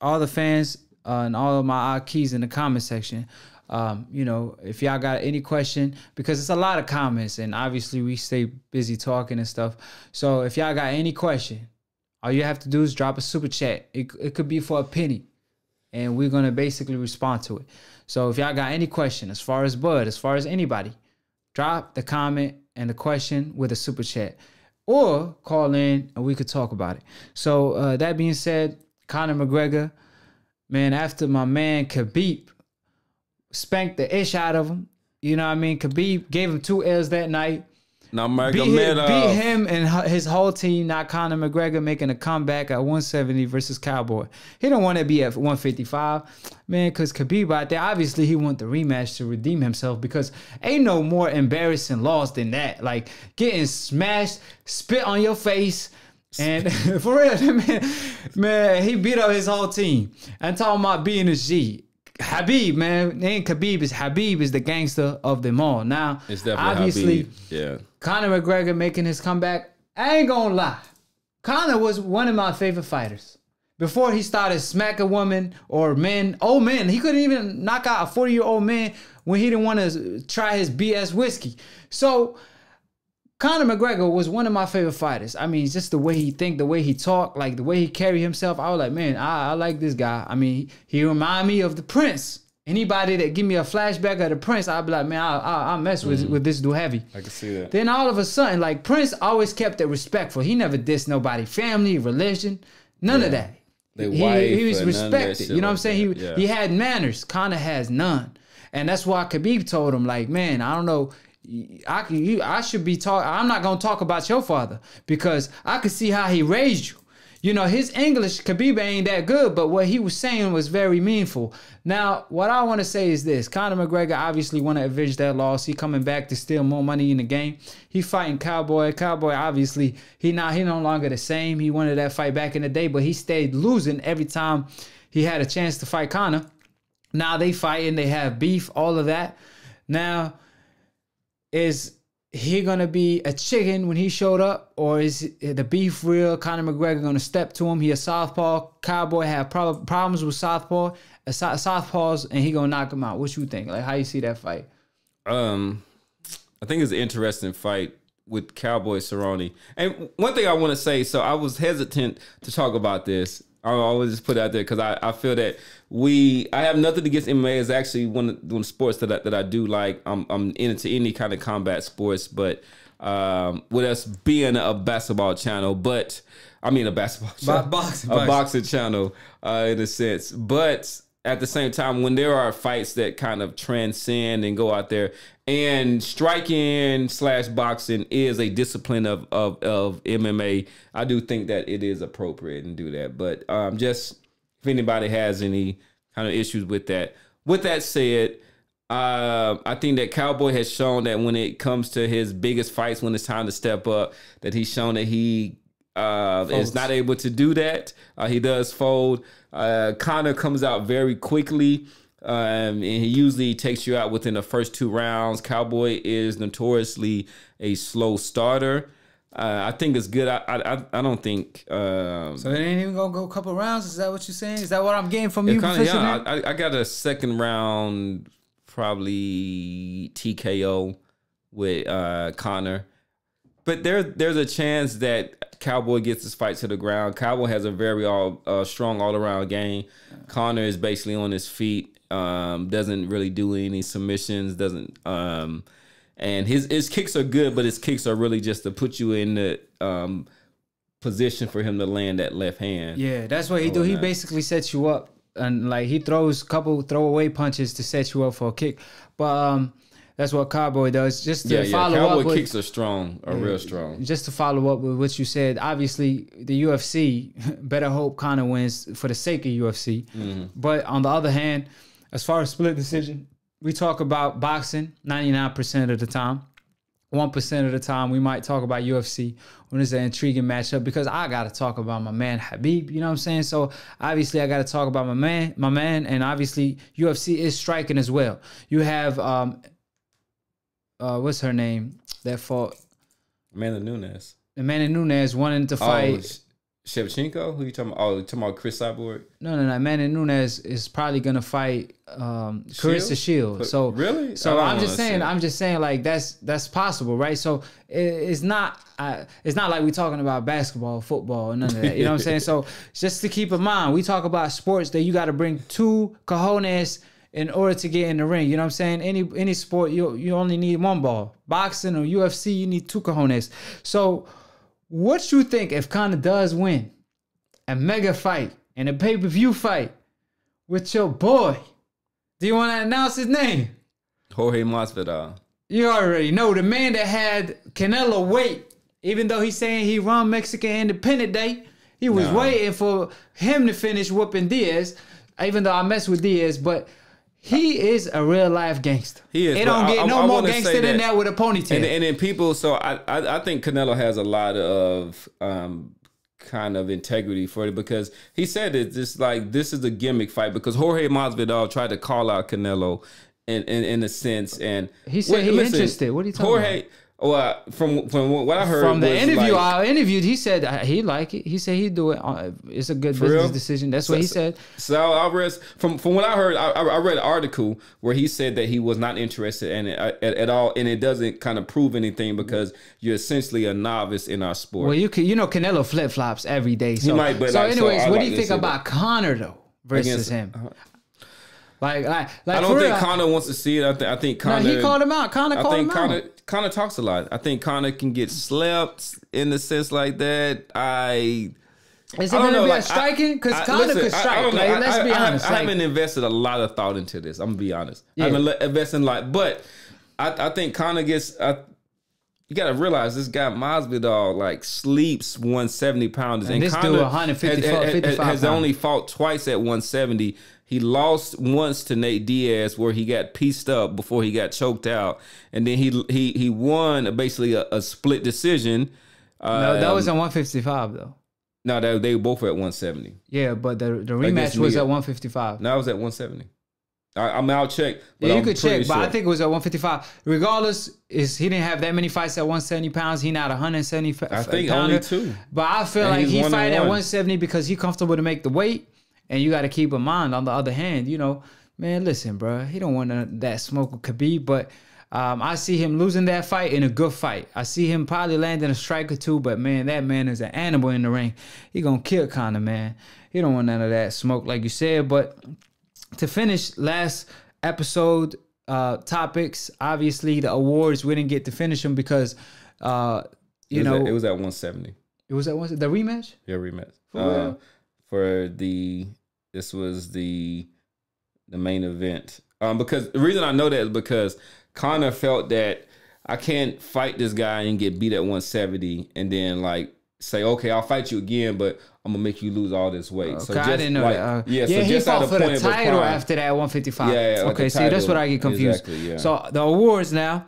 all the fans and all of my keys in the comment section. You know, if y'all got any question, because it's a lot of comments and obviously we stay busy talking and stuff. So if y'all got any question, all you have to do is drop a super chat. It could be for a penny and we're going to basically respond to it. So if y'all got any question, as far as Bud, as far as anybody, drop the comment and the question with a super chat or call in and we could talk about it. So that being said, Conor McGregor, man, after my man Khabib spanked the ish out of him. You know what I mean? Khabib gave him 2 L's that night. Now, beat him and his whole team. Now Conor McGregor making a comeback at 170 versus Cowboy. He don't want to be at 155, man, because Khabib out there, obviously he want the rematch to redeem himself because ain't no more embarrassing loss than that. Like getting smashed, spit on your face, and for real, man, he beat up his whole team. I'm talking about being a G. Habib, man, ain't Khabib, is Habib is the gangster of them all. Now, it's definitely obviously, Habib. Yeah. Conor McGregor making his comeback. I ain't gonna lie, Conor was one of my favorite fighters. Before he started smacking women or men, old men, he couldn't even knock out a 40-year-old man when he didn't want to try his BS whiskey. So Conor McGregor was one of my favorite fighters. I mean, just the way he think, the way he talk, like the way he carry himself. I was like, man, I like this guy. I mean, he remind me of the Prince. Anybody that give me a flashback of the Prince, I'll be like, man, I'll mess with this dude heavy. I can see that. Then all of a sudden, like Prince always kept it respectful. He never dissed nobody, family, religion, none of that. He was respected. You know what I'm saying? He had manners. Conor has none. And that's why Khabib told him, like, man, I don't know. I should be talking. I'm not gonna talk about your father because I could see how he raised you. You know, his English, Khabib ain't that good, but what he was saying was very meaningful. Now, what I want to say is this: Conor McGregor obviously want to avenge that loss. He coming back to steal more money in the game. He fighting Cowboy. Cowboy obviously he no longer the same. He wanted that fight back in the day, but he stayed losing every time he had a chance to fight Conor. Now they fighting. They have beef. All of that. Now, is he gonna be a chicken when he showed up, or is the beef real? Conor McGregor gonna step to him? He a southpaw. Cowboy have problems with southpaws, and he gonna knock him out. What you think? Like, how you see that fight? I think it's an interesting fight with Cowboy Cerrone. And one thing I want to say, so I was hesitant to talk about this. I always just put it out there because I feel that I have nothing against MMA. It's actually one of the sports that I do like. I'm into any kind of combat sports, but with us being a basketball channel, but I mean a basketball channel, boxing channel in a sense. But at the same time, when there are fights that kind of transcend and go out there, and striking / boxing is a discipline of MMA, I do think that it is appropriate and do that. But just if anybody has any kind of issues with that. With that said, I think that Cowboy has shown that when it comes to his biggest fights, when it's time to step up, that he's shown that he is not able to do that. He does fold. Conor comes out very quickly. And he usually takes you out within the first 2 rounds. Cowboy is notoriously a slow starter. I think it's good. I don't think. So it ain't even gonna go a couple rounds. Is that what you're saying? Is that what I'm getting from you? I got a second round, probably TKO with Conor. But there's a chance that Cowboy gets his fight to the ground. Cowboy has a very strong all-around game. Conor is basically on his feet. Doesn't really do any submissions. And his kicks are good, but his kicks are really just to put you in the position for him to land that left hand. Yeah, that's what he do. He basically sets you up, and like he throws a couple throwaway punches to set you up for a kick. But that's what Cowboy does. Just to follow Cowboy up with, kicks are strong, real strong. Just to follow up with what you said, obviously the UFC better hope Conor wins for the sake of UFC. But on the other hand, as far as split decision, we talk about boxing 99% of the time. 1% of the time, we might talk about UFC when it's an intriguing matchup, because I got to talk about my man Habib, you know what I'm saying? So obviously I got to talk about my man, and obviously UFC is striking as well. You have, what's her name that fought? Amanda Nunes. Amanda Nunes wanting to fight Shevchenko? Who you talking about? Oh, you talking about Chris Cyborg? No. Manny Nunes is probably gonna fight Clarissa Shields. So really? So I'm just saying like that's possible, right? So it's not like we talking about basketball, football, none of that. You know what I'm saying? So just to keep in mind, we talk about sports that you got to bring 2 cojones in order to get in the ring. You know what I'm saying? Any sport, you only need 1 ball. Boxing or UFC, you need 2 cojones. So what you think if Conor does win a mega fight and a pay-per-view fight with your boy? Do you want to announce his name? Jorge Masvidal. You already know, the man that had Canelo wait, even though he's saying he run Mexican Independent Day, he was waiting for him to finish whooping Diaz, even though I mess with Diaz, but he is a real life gangster. He is. It don't get no more gangster than that with a ponytail. And then people, so I think Canelo has a lot of kind of integrity for it, because he said it's just like, this is a gimmick fight, because Jorge Masvidal tried to call out Canelo in a sense, and he said he's interested. What are you talking about? Well, from what I heard from the interview, I interviewed, he said he like it. He said he'd do it. It's a good business decision. That's what he said. So I read from what I heard. I read an article where he said that he was not interested in it at all, and it doesn't kind of prove anything, because you're essentially a novice in our sport. Well, Canelo flip flops every day. So, he might, but anyways, what do you think about Conor though versus him? Like I don't think Conor wants to see it. I think Conor. No, he called him out. Conor called him out. Conor talks a lot. I think Conor can get slept in the sense like that. Is it going to be a striking? Because Conor could strike. Let's be honest. I haven't invested a lot of thought into this. I'm going to be honest. Yeah. I haven't invested a lot. But I think Conor gets... you got to realize this guy Masvidal like sleeps 170 pounds. And this Conor dude 155 has only fought twice at 170. He lost once to Nate Diaz, where he got pieced up before he got choked out, and then he won basically a split decision. No, that was at 155 though. No, they were both at 170. Yeah, but the rematch was at 155. No, it was at 170. I'll check. Yeah, you could check, but I think it was at 155. Regardless, he didn't have that many fights at 170 pounds. He not 170 pounder. I think only 2. But I feel like he fight at 170 because he comfortable to make the weight. And you got to keep in mind, on the other hand, man, listen, bro, he don't want that smoke with Khabib, but I see him losing that fight in a good fight. I see him probably landing a strike or 2, but man, that man is an animal in the ring. He gonna kill Conor, man. He don't want none of that smoke, like you said. But to finish last episode topics, obviously the awards, we didn't get to finish them because it was at 170. It was at 170. The rematch? Yeah, rematch. For This was the main event. Because the reason I know that is because Conor felt that I can't fight this guy and get beat at 170 and then like say, okay, I'll fight you again, but I'm gonna make you lose all this weight. Okay, so just, I didn't know that. So he fought for the title after that 155. Yeah. Okay, see, that's what I get confused. Exactly, yeah. So the awards now.